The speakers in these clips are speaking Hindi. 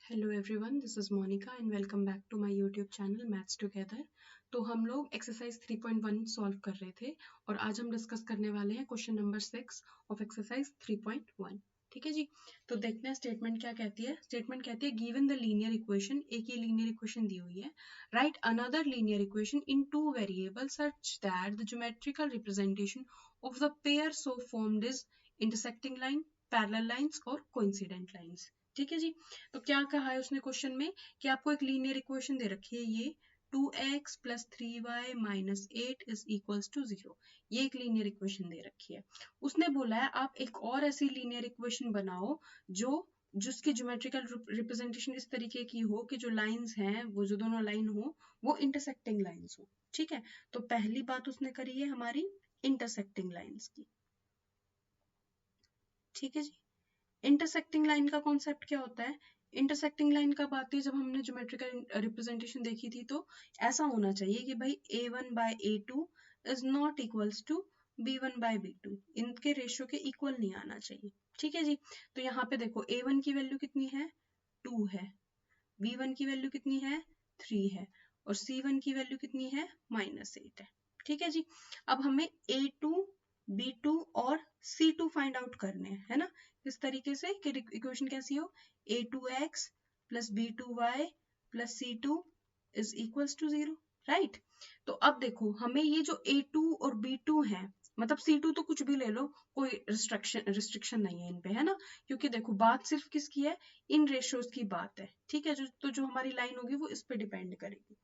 Hello everyone, this is Monika and welcome back to my YouTube channel maths together. तो हम लोग एक्सरसाइज 3.1 सॉल्व कर रहे थे और आज हम डिस्कस करने वाले हैं क्वेश्चन नंबर 6 ऑफ एक्सरसाइज 3.1। ठीक है जी। तो देखते हैं स्टेटमेंट क्या कहती है। स्टेटमेंट कहती है गिवन द लीनियर इक्वेशन, एक ये लीनियर इक्वेशन दी हुई है, right another linear equation in two variable such that the geometrical representation of the pair so formed is intersecting line, parallel lines और कोइंसिडेंट लाइंस। ठीक है जी। तो क्या कहा है उसने क्वेश्चन में कि आपको एक लीनियर इक्वेशन दे रखी है, ये 2x plus 3y minus 8 is equals to 0। ये एक लीनियर इक्वेशन दे रखी है। उसने बोला है आप एक और ऐसी लीनियर इक्वेशन बनाओ जो जिसकी ज्योमेट्रिकल रिप्रेजेंटेशन इस तरीके की हो कि जो लाइंस हैं वो जो दोनों लाइन हो वो इंटरसेक्टिंग लाइंस हो। ठीक है। तो पहली बात उसने करी है हमारी इंटरसेक्टिंग लाइंस की। ठीक है जी। इंटरसेक्टिंग लाइन का कॉन्सेप्ट क्या होता है? इंटरसेक्टिंग लाइन कब आती है? जब हमने ज्योमेट्रिकल रिप्रेजेंटेशन देखी थी तो ऐसा होना चाहिए कि भाई a1 by a2 is not equals to b1 by b2, इनके रेशियो के इक्वल नहीं आना चाहिए। ठीक है जी। तो यहाँ पे देखो a1 की वैल्यू कितनी है? 2 है, b1 की वैल्यू कितनी है? 3 है और c1 की वैल्यू कितनी है? -8 है। ठीक है जी। अब हमें a2, b2 और c2 फाइंड आउट करने हैं, है ना? इस तरीके से कि इक्वेशन कैसी हो, a2x plus b2y plus c2 is equals to 0, right. तो अब देखो हमें ये जो a2 और b2 है, मतलब c2 तो कुछ भी ले लो, कोई रिस्ट्रिक्शन नहीं है इन पे, है ना? क्योंकि देखो बात सिर्फ किसकी है? इन रेशियोज की बात है। ठीक है। जो हमारी लाइन होगी वो इस पे डिपेंड करेगी।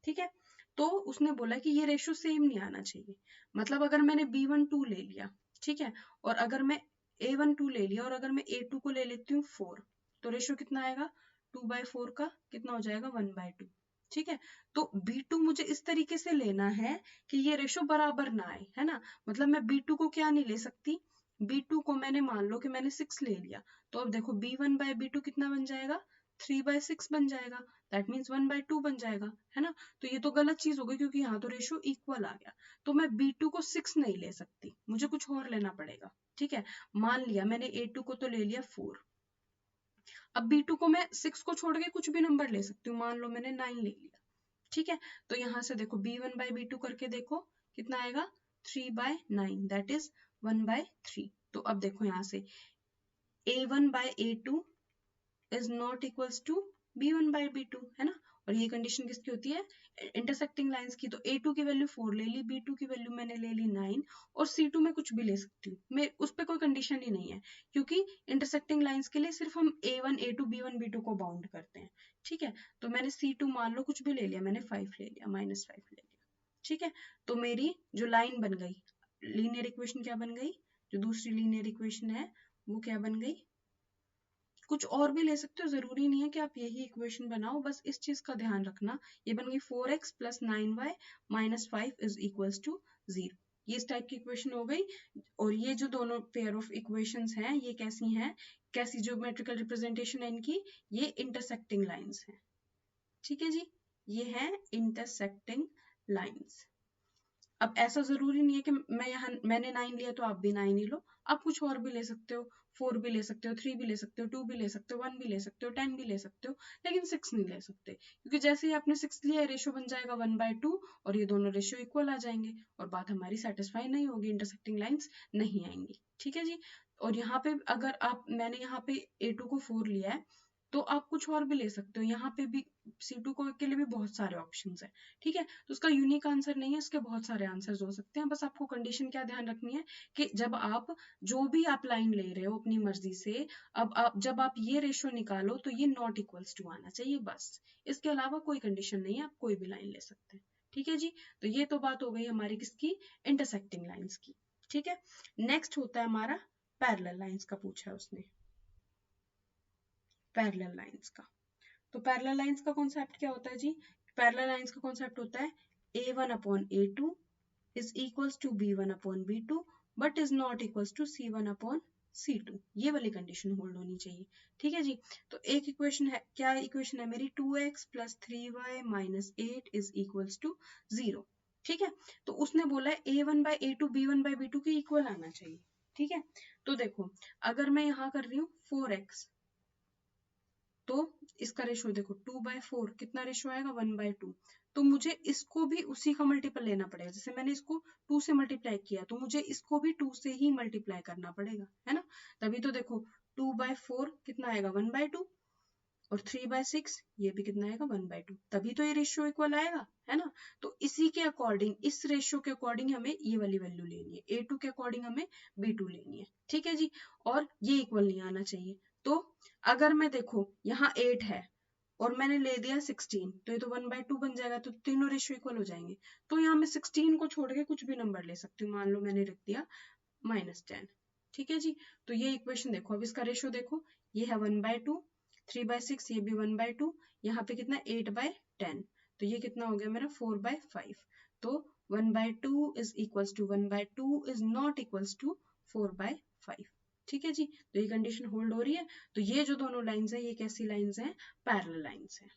ठीक है। तो उसने बोला कि ये रेशियो सेम नहीं आना चाहिए। मतलब अगर मैंने b1 2 ले लिया, ठीक है, और अगर मैं a1 2 ले लिया और अगर मैं a2 को ले लेती हूँ 4, तो रेशियो कितना आएगा? 2/4 का कितना हो जाएगा? 1/2। ठीक है। तो b2 मुझे इस तरीके से लेना है कि ये रेशियो बराबर ना आए, है ना? मतलब मैं b2 को क्या नहीं ले सकती? b2 को मैंने मान लो कि मैंने 6 ले लिया, तो अब देखो b1 बाय b2 कितना बन जाएगा? 3/6 बन जाएगा। दैट मीन्स 1/2 बन जाएगा, है ना? तो ये तो गलत चीज हो गई क्योंकि यहाँ तो रेशियो इक्वल आ गया। तो मैं b2 को 6 नहीं ले सकती, मुझे कुछ और लेना पड़ेगा। ठीक है। मान लिया मैंने a2 को तो ले लिया 4, अब b2 को मैं 6 को छोड़ के कुछ भी नंबर ले सकती हूँ, मान लो मैंने 9 ले लिया। ठीक है। तो यहाँ से देखो b1 बाय b2 करके देखो कितना आएगा? 3/9 दैट इज 1/3। तो अब देखो यहाँ से a1 by a2 is not equals to b1 by b2, है ना? और ये कंडीशन किसकी होती है? इंटरसेक्टिंग लाइंस की। तो a2 की वैल्यू 4 ले ली, b2 की वैल्यू मैंने ले ली 9 और c2 में कुछ भी ले सकती हूँ मैं, उस पर कोई कंडीशन ही नहीं है क्योंकि इंटरसेक्टिंग लाइंस के लिए सिर्फ हम a1 a2 b1 b2 को बाउंड करते हैं। ठीक है। तो मैंने c2 मान लो कुछ भी ले लिया, मैंने 5 ले लिया, -5 ले लिया। ठीक है। तो मेरी जो लाइन बन गई, लीनियर इक्वेशन क्या बन गई? जो दूसरी लीनियर इक्वेशन है वो क्या बन गई? कुछ और भी ले सकते हो, जरूरी नहीं है कि आप यही इक्वेशन बनाओ, बस इस चीज का ध्यान रखना। ये बन गई 4x plus 9y minus 5 is equals to 0। ये इस टाइप की इक्वेशन हो गई। और ये जो दोनों पेयर ऑफ इक्वेशंस हैं ये कैसी हैं? कैसी ज्योमेट्रिकल रिप्रेजेंटेशन है इनकी? ये इंटरसेक्टिंग लाइंस हैं। ठीक है जी। ये है इंटरसेक्टिंग लाइंस। अब ऐसा जरूरी नहीं है कि मैंने 9 लिया तो आप भी 9 ही लो, आप कुछ और भी ले सकते हो, 4 भी ले सकते हो, 3 भी ले सकते हो, 2 भी ले सकते हो, 1 भी ले सकते हो, 10 भी ले सकते हो, लेकिन 6 नहीं ले सकते क्योंकि जैसे ही आपने 6 लिया रेशियो बन जाएगा 1/2 और ये दोनों रेशियो इक्वल आ जाएंगे और बात हमारी सेटिस्फाई नहीं होगी, इंटरसेक्टिंग लाइंस नहीं आएंगी। ठीक है जी। और यहाँ पे अगर मैंने यहाँ पे a2 को 4 लिया है तो आप कुछ और भी ले सकते हो, यहाँ पे भी c2 को के लिए भी बहुत सारे ऑप्शंस है। ठीक है। तो उसका यूनिक आंसर नहीं है, इसके बहुत सारे आंसर्स हो सकते हैं। बस आपको कंडीशन क्या ध्यान रखनी है कि जब आप जो भी आप लाइन ले रहे हो अपनी मर्जी से, अब जब आप ये रेशियो निकालो तो ये नॉट इक्वल्स टू आना चाहिए, बस। इसके अलावा कोई कंडीशन नहीं है, आप कोई भी लाइन ले सकते हैं। ठीक है जी। तो ये तो बात हो गई हमारी किसकी? इंटरसेक्टिंग लाइंस की। ठीक है। नेक्स्ट होता है हमारा पैरेलल लाइंस का, पूछा है उसने पैरेलल लाइंस का। तो पैरेलल लाइंस का कॉन्सेप्ट क्या होता है जी? पैरेलल लाइंस का कॉन्सेप्ट होता है a1/a2 is equals to b1/b2 but is not equals to c1/c2। ये वाली कंडीशन होल्ड होनी चाहिए। ठीक है जी। तो एक इक्वेशन है, क्या इक्वेशन है मेरी? 2x plus 3y minus 8 is equals to 0। ठीक है। तो उसने बोला है a1/a2 b1/b2 के इक्वल आना चाहिए। ठीक है। तो देखो अगर मैं यहाँ कर रही हूँ 4x तो इसका रेशो देखो 2/4 कितना रेशो आएगा 1/2। तो मुझे इसको भी उसी का मल्टीपल लेना पड़ेगा, जैसे मैंने इसको 2 से मल्टीप्लाई किया तो मुझे इसको भी 2 से ही मल्टीप्लाई करना पड़ेगा, है ना। तभी तो देखो 2/4 कितना आएगा 1/2 और 3/6 ये भी कितना आएगा 1/2, तभी तो ये रेशियो इक्वल आएगा, है ना। तो इसी के अकॉर्डिंग, इस रेशियो के अकॉर्डिंग हमें ये वाली वैल्यू लेनी है, A2 के अकॉर्डिंग हमें B2 लेनी है, ठीक है जी। और ये इक्वल नहीं आना चाहिए। तो अगर मैं देखो यहाँ 8 है और मैंने ले दिया 16, तो ये तो 1/2 बन जाएगा, तो तीनों रेशियो इक्वल हो जाएंगे। तो यहाँ मैं 16 को छोड़ के कुछ भी नंबर ले सकती हूँ, मान लो मैंने लिख दिया -10, ठीक है जी। तो ये इक्वेशन देखो, अब इसका रेशियो देखो, ये है 1/2, 3/6, ये भी 1/2, यहाँ पे कितना 8/10, तो ये कितना हो गया मेरा 4/5। तो 1/2 is equals to 1/2 is not equals to 4/5, ठीक है जी। तो ये कंडीशन होल्ड हो रही है। तो ये जो दोनों लाइंस है, ये कैसी लाइंस हैं, पैरेलल लाइंस हैं।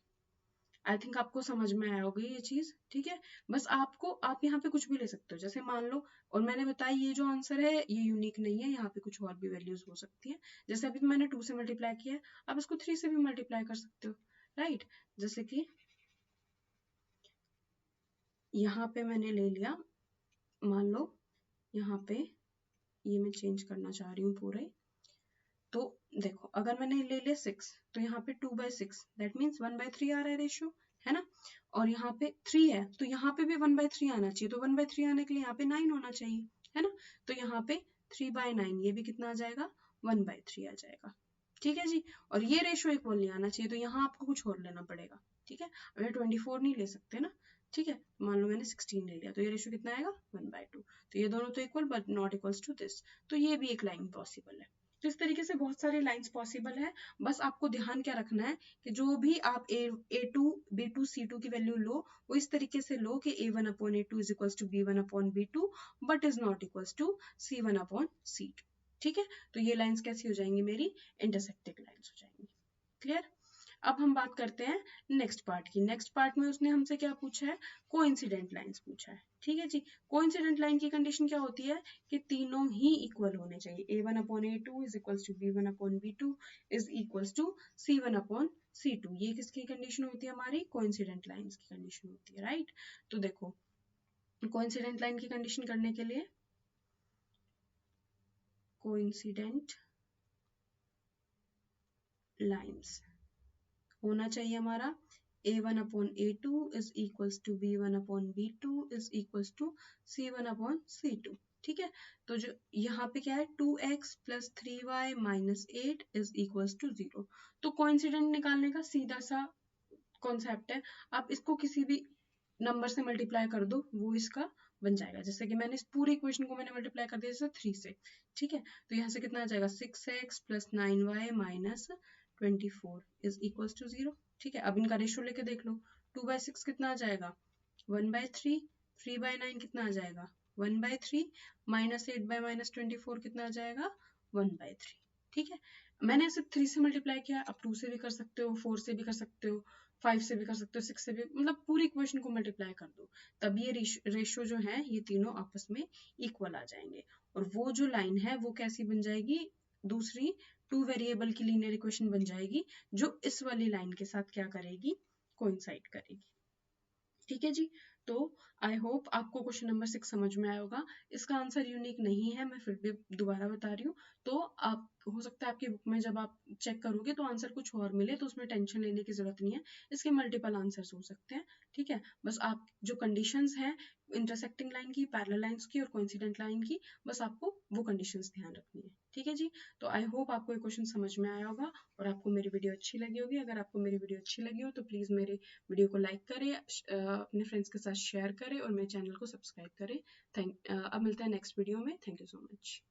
आई थिंक आपको समझ में आया होगा ये चीज, ठीक है। बस आपको, आप यहाँ पे कुछ भी ले सकते हो, जैसे मान लो, और मैंने बताया ये जो आंसर है ये यूनिक नहीं है, यहाँ पे कुछ और भी वैल्यूज हो सकती है। जैसे अभी मैंने 2 से मल्टीप्लाई किया है, आप इसको 3 से भी मल्टीप्लाई कर सकते हो, राइट। जैसे कि यहाँ पे मैंने ले लिया, मान लो यहाँ पे, ये मैं चेंज करना चाह रही हूँ पूरे। तो देखो अगर मैंने ले लिया 6, तो यहाँ पे 2/6 दैट मीन्स 1/3 आ रहा है रेशियो, है ना। और यहाँ पे 3 है तो यहाँ पे भी 1/3 आना चाहिए, तो 1/3 आने के लिए यहाँ पे 9 होना चाहिए, है ना। तो यहाँ पे 3/9, ये भी कितना आ जाएगा 1/3 आ जाएगा, ठीक है जी। और ये रेशियो इक्वल नहीं आना चाहिए, तो यहाँ आपको कुछ और लेना पड़ेगा, ठीक है। अब 24 नहीं ले सकते ना, ठीक है। मान लो मैंने 16 ले लिया, तो ये रेशियो कितना आएगा 1/2। तो ये दोनों तो equal but not equals to this, तो ये भी एक लाइन पॉसिबल है। तो इस तरीके से बहुत सारे लाइंस पॉसिबल है। बस आपको ध्यान क्या रखना है कि जो भी आप A2 B2 C2 की वैल्यू लो, वो इस तरीके से लो कि A1/A2 is equals to B1/B2 but is not equals to C1/C2, ठीक है। तो ये लाइंस कैसी हो जाएंगी, मेरी इंटरसेक्टिंग लाइंस हो जाएंगी, क्लियर। अब हम बात करते हैं नेक्स्ट पार्ट की। नेक्स्ट पार्ट में उसने हमसे क्या पूछा है, कोइंसिडेंट लाइंस पूछा है, ठीक है जी। कोइंसिडेंट लाइन की कंडीशन क्या होती है कि तीनों ही इक्वल होने चाहिए, A1/A2 is equals to B1/B2 is equals to C1/C2। ये किसकी कंडीशन होती है, हमारी कोइंसिडेंट लाइंस की कंडीशन होती है, राइट। तो देखो कोइंसिडेंट लाइन की कंडीशन करने के लिए, कोइंसिडेंट लाइंस होना चाहिए हमारा A1/A2 is equals to B1/B2 is equals to C1/C2, ठीक है। तो जो यहाँ पे क्या है 2x plus 3y minus 8 is equals to 0। तो कोइंसिडेंट निकालने का सीधा सा कॉन्सेप्ट है, आप इसको किसी भी नंबर से मल्टीप्लाई कर दो, वो इसका बन जाएगा। जैसे कि मैंने इस पूरी इक्वेशन को मैंने मल्टीप्लाई कर दिया जैसे 3 से, ठीक है। तो यहाँ से कितना आ जाएगा 6x plus 9y minus 24 is equals to 0, ठीक है। अब इनका रेशियो लेके देख लो, 2/6 कितना आ जाएगा 1/3, 3/9 कितना आ जाएगा 1/3, -8/-24 कितना आ जाएगा 1/3, ठीक है। मैंने इसे 3 से मल्टीप्लाई किया, आप 2 से भी कर सकते हो, 4 से भी कर सकते हो, 5 से भी कर सकते हो, 6 से भी, मतलब पूरी इक्वेशन को मल्टीप्लाई कर दो, तब ये रेशियो जो है ये तीनों आपस में इक्वल आ जाएंगे। और वो जो लाइन है वो कैसी बन जाएगी, दूसरी 2 वेरिएबल की लीनियर इक्वेशन बन जाएगी, जो इस वाली लाइन के साथ क्या करेगी, कोइंसाइड करेगी, ठीक है जी। तो आई होप आपको क्वेश्चन नंबर 6 समझ में आया होगा। इसका आंसर यूनिक नहीं है, मैं फिर भी दोबारा बता रही हूँ। तो आप, हो सकता है आपकी बुक में जब आप चेक करोगे तो आंसर कुछ और मिले, तो उसमें टेंशन लेने की जरूरत नहीं है, इसके मल्टीपल आंसर्स हो सकते हैं, ठीक है। बस आप जो कंडीशंस हैं इंटरसेक्टिंग लाइन की, पैरेलल लाइंस की और कोइंसिडेंट लाइन की, बस आपको वो कंडीशंस ध्यान रखनी है, ठीक है जी। तो आई होप आपको ये क्वेश्चन समझ में आया होगा और आपको मेरी वीडियो अच्छी लगी होगी। अगर आपको मेरी वीडियो अच्छी लगी हो तो प्लीज़ मेरे वीडियो को लाइक करें, अपने फ्रेंड्स के साथ शेयर करें और मेरे चैनल को सब्सक्राइब करें। अब मिलता है नेक्स्ट वीडियो में। Thank you so much.